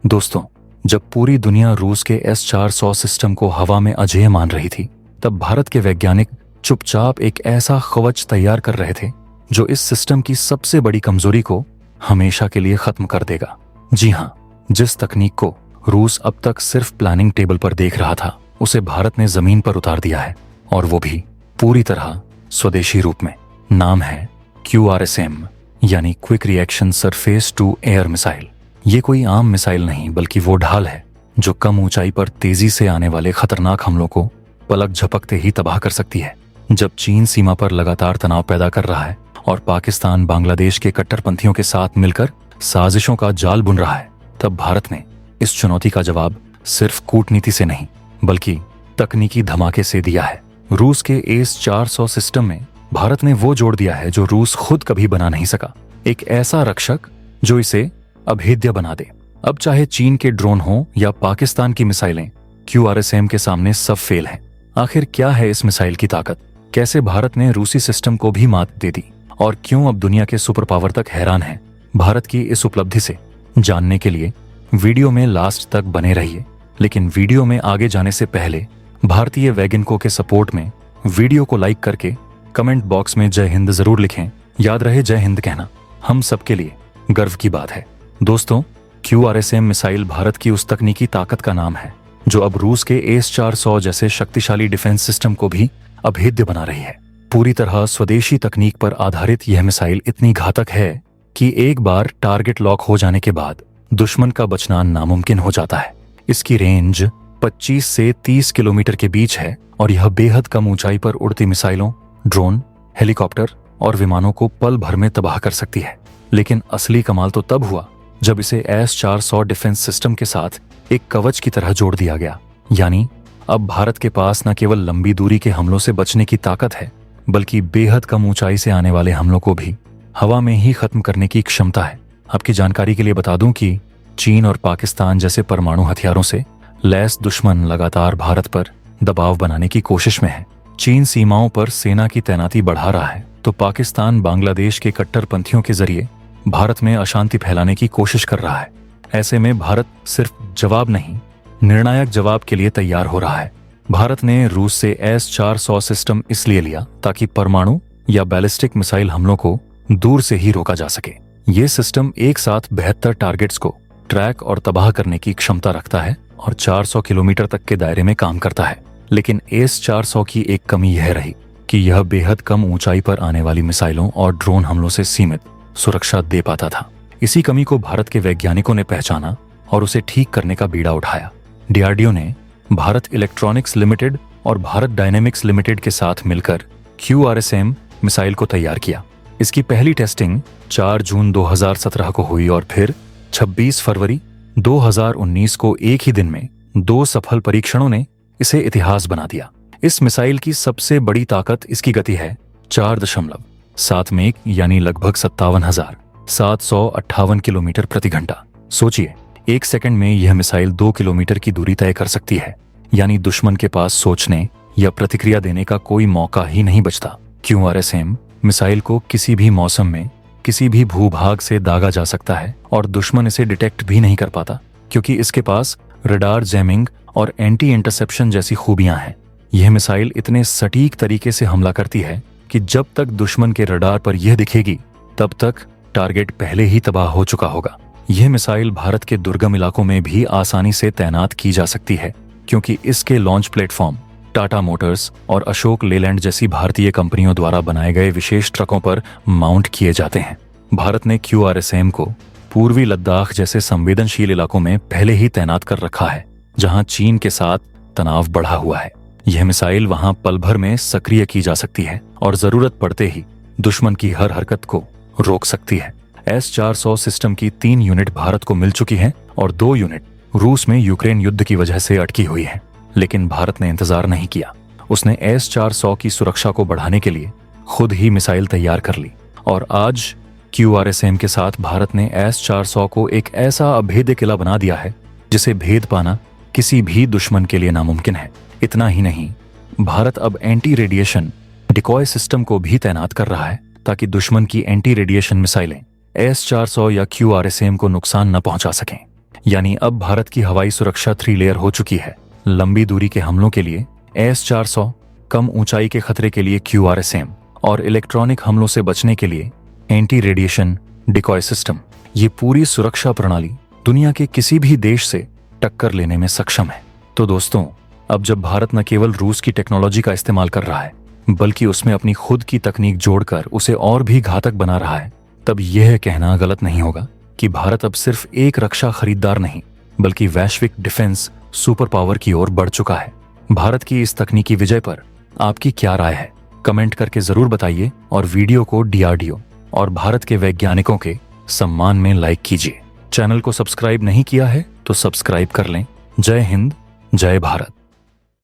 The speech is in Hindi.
दोस्तों, जब पूरी दुनिया रूस के S-400 सिस्टम को हवा में अजेय मान रही थी, तब भारत के वैज्ञानिक चुपचाप एक ऐसा कवच तैयार कर रहे थे जो इस सिस्टम की सबसे बड़ी कमजोरी को हमेशा के लिए खत्म कर देगा। जी हां, जिस तकनीक को रूस अब तक सिर्फ प्लानिंग टेबल पर देख रहा था, उसे भारत ने जमीन पर उतार दिया है, और वो भी पूरी तरह स्वदेशी रूप में। नाम है QRSM, यानी quick reaction surface to air missile. ये कोई आम मिसाइल नहीं, बल्कि वो ढाल है जो कम ऊंचाई पर तेजी से आने वाले खतरनाक हमलों को पलक झपकते ही तबाह कर सकती है। जब चीन सीमा पर लगातार तनाव पैदा कर रहा है और पाकिस्तान बांग्लादेश के कट्टरपंथियों के साथ मिलकर साजिशों का जाल बुन रहा है, तब भारत ने इस चुनौती का जवाब सिर्फ कूटनीति से नहीं, बल्कि तकनीकी धमाके से दिया है। रूस के S-400 सिस्टम में भारत ने वो जोड़ दिया है जो रूस खुद कभी बना नहीं सका, एक ऐसा रक्षक जो इसे अभेद्य बना दे। अब चाहे चीन के ड्रोन हो या पाकिस्तान की मिसाइलें, QRSM के सामने सब फेल हैं। आखिर क्या है इस मिसाइल की ताकत? कैसे भारत ने रूसी सिस्टम को भी मात दे दी, और क्यों अब दुनिया के सुपर पावर तक हैरान हैं भारत की इस उपलब्धि से? जानने के लिए वीडियो में लास्ट तक बने रहिए। लेकिन वीडियो में आगे जाने से पहले भारतीय वैज्ञानिकों के सपोर्ट में वीडियो को लाइक करके कमेंट बॉक्स में जय हिंद जरूर लिखें। याद रहे, जय हिंद कहना हम सबके लिए गर्व की बात है। दोस्तों, QRSM मिसाइल भारत की उस तकनीकी ताकत का नाम है जो अब रूस के S-400 जैसे शक्तिशाली डिफेंस सिस्टम को भी अभेद्य बना रही है। पूरी तरह स्वदेशी तकनीक पर आधारित यह मिसाइल इतनी घातक है कि एक बार टारगेट लॉक हो जाने के बाद दुश्मन का बचना नामुमकिन हो जाता है। इसकी रेंज 25 से 30 किलोमीटर के बीच है, और यह बेहद कम ऊंचाई पर उड़ती मिसाइलों, ड्रोन, हेलीकॉप्टर और विमानों को पल भर में तबाह कर सकती है। लेकिन असली कमाल तो तब हुआ जब इसे S-400 डिफेंस सिस्टम के साथ एक कवच की तरह जोड़ दिया गया। यानी अब भारत के पास न केवल लंबी दूरी के हमलों से बचने की ताकत है, बल्कि बेहद कम ऊंचाई से आने वाले हमलों को भी हवा में ही खत्म करने की क्षमता है। आपकी जानकारी के लिए बता दूं कि चीन और पाकिस्तान जैसे परमाणु हथियारों से लैस दुश्मन लगातार भारत पर दबाव बनाने की कोशिश में है। चीन सीमाओं पर सेना की तैनाती बढ़ा रहा है, तो पाकिस्तान बांग्लादेश के कट्टरपंथियों के जरिए भारत में अशांति फैलाने की कोशिश कर रहा है। ऐसे में भारत सिर्फ जवाब नहीं, निर्णायक जवाब के लिए तैयार हो रहा है। भारत ने रूस से S-400 सिस्टम इसलिए लिया ताकि परमाणु या बैलिस्टिक मिसाइल हमलों को दूर से ही रोका जा सके। ये सिस्टम एक साथ 72 टारगेट्स को ट्रैक और तबाह करने की क्षमता रखता है और 400 किलोमीटर तक के दायरे में काम करता है। लेकिन S-400 की एक कमी यह रही कि यह बेहद कम ऊंचाई पर आने वाली मिसाइलों और ड्रोन हमलों से सीमित सुरक्षा दे पाता था। इसी कमी को भारत के वैज्ञानिकों ने पहचाना और उसे ठीक करने का बीड़ा उठाया। DRDO ने भारत इलेक्ट्रॉनिक्स लिमिटेड और भारत डायनेमिक्स लिमिटेड के साथ मिलकर QRSM मिसाइल को तैयार किया। इसकी पहली टेस्टिंग 4 जून 2017 को हुई और फिर 26 फरवरी 2019 को एक ही दिन में 2 सफल परीक्षणों ने इसे इतिहास बना दिया। इस मिसाइल की सबसे बड़ी ताकत इसकी गति है। 4.7 मेक यानी लगभग 57,758 किलोमीटर प्रति घंटा। सोचिए, एक सेकंड में यह मिसाइल 2 किलोमीटर की दूरी तय कर सकती है। यानी दुश्मन के पास सोचने या प्रतिक्रिया देने का कोई मौका ही नहीं बचता। QRSM मिसाइल को किसी भी मौसम में किसी भी भूभाग से दागा जा सकता है और दुश्मन इसे डिटेक्ट भी नहीं कर पाता, क्योंकि इसके पास रडार जैमिंग और एंटी इंटरसेप्शन जैसी खूबियां हैं। यह मिसाइल इतने सटीक तरीके से हमला करती है कि जब तक दुश्मन के रडार पर यह दिखेगी, तब तक टारगेट पहले ही तबाह हो चुका होगा। यह मिसाइल भारत के दुर्गम इलाकों में भी आसानी से तैनात की जा सकती है, क्योंकि इसके लॉन्च प्लेटफॉर्म टाटा मोटर्स और अशोक लेलैंड जैसी भारतीय कंपनियों द्वारा बनाए गए विशेष ट्रकों पर माउंट किए जाते हैं। भारत ने QRSM को पूर्वी लद्दाख जैसे संवेदनशील इलाकों में पहले ही तैनात कर रखा है, जहां चीन के साथ तनाव बढ़ा हुआ है। यह मिसाइल वहां पल भर में सक्रिय की जा सकती है और जरूरत पड़ते ही दुश्मन की हर हरकत को रोक सकती है। S-400 सिस्टम की 3 यूनिट भारत को मिल चुकी हैं और 2 यूनिट रूस में यूक्रेन युद्ध की वजह से अटकी हुई है। लेकिन भारत ने इंतजार नहीं किया। उसने S-400 की सुरक्षा को बढ़ाने के लिए खुद ही मिसाइल तैयार कर ली, और आज QRSM के साथ भारत ने S-400 को एक ऐसा अभेद्य किला बना दिया है जिसे भेद पाना किसी भी दुश्मन के लिए नामुमकिन है। इतना ही नहीं, भारत अब एंटी रेडिएशन डिकॉय सिस्टम को भी तैनात कर रहा है ताकि दुश्मन की एंटी रेडिएशन मिसाइलें S-400 या QRSM को नुकसान न पहुंचा सकें। यानी अब भारत की हवाई सुरक्षा 3 लेयर हो चुकी है। लंबी दूरी के हमलों के लिए S-400, कम ऊंचाई के खतरे के लिए QRSAM और इलेक्ट्रॉनिक हमलों से बचने के लिए एंटी रेडिएशन डिकॉय सिस्टम। ये पूरी सुरक्षा प्रणाली दुनिया के किसी भी देश से टक्कर लेने में सक्षम है। तो दोस्तों, अब जब भारत न केवल रूस की टेक्नोलॉजी का इस्तेमाल कर रहा है, बल्कि उसमें अपनी खुद की तकनीक जोड़कर उसे और भी घातक बना रहा है, तब यह कहना गलत नहीं होगा कि भारत अब सिर्फ एक रक्षा खरीदार नहीं, बल्कि वैश्विक डिफेंस सुपर पावर की ओर बढ़ चुका है। भारत की इस तकनीकी विजय पर आपकी क्या राय है? कमेंट करके जरूर बताइए और वीडियो को DRDO और भारत के वैज्ञानिकों के सम्मान में लाइक कीजिए। चैनल को सब्सक्राइब नहीं किया है तो सब्सक्राइब कर लें। जय हिंद, जय भारत।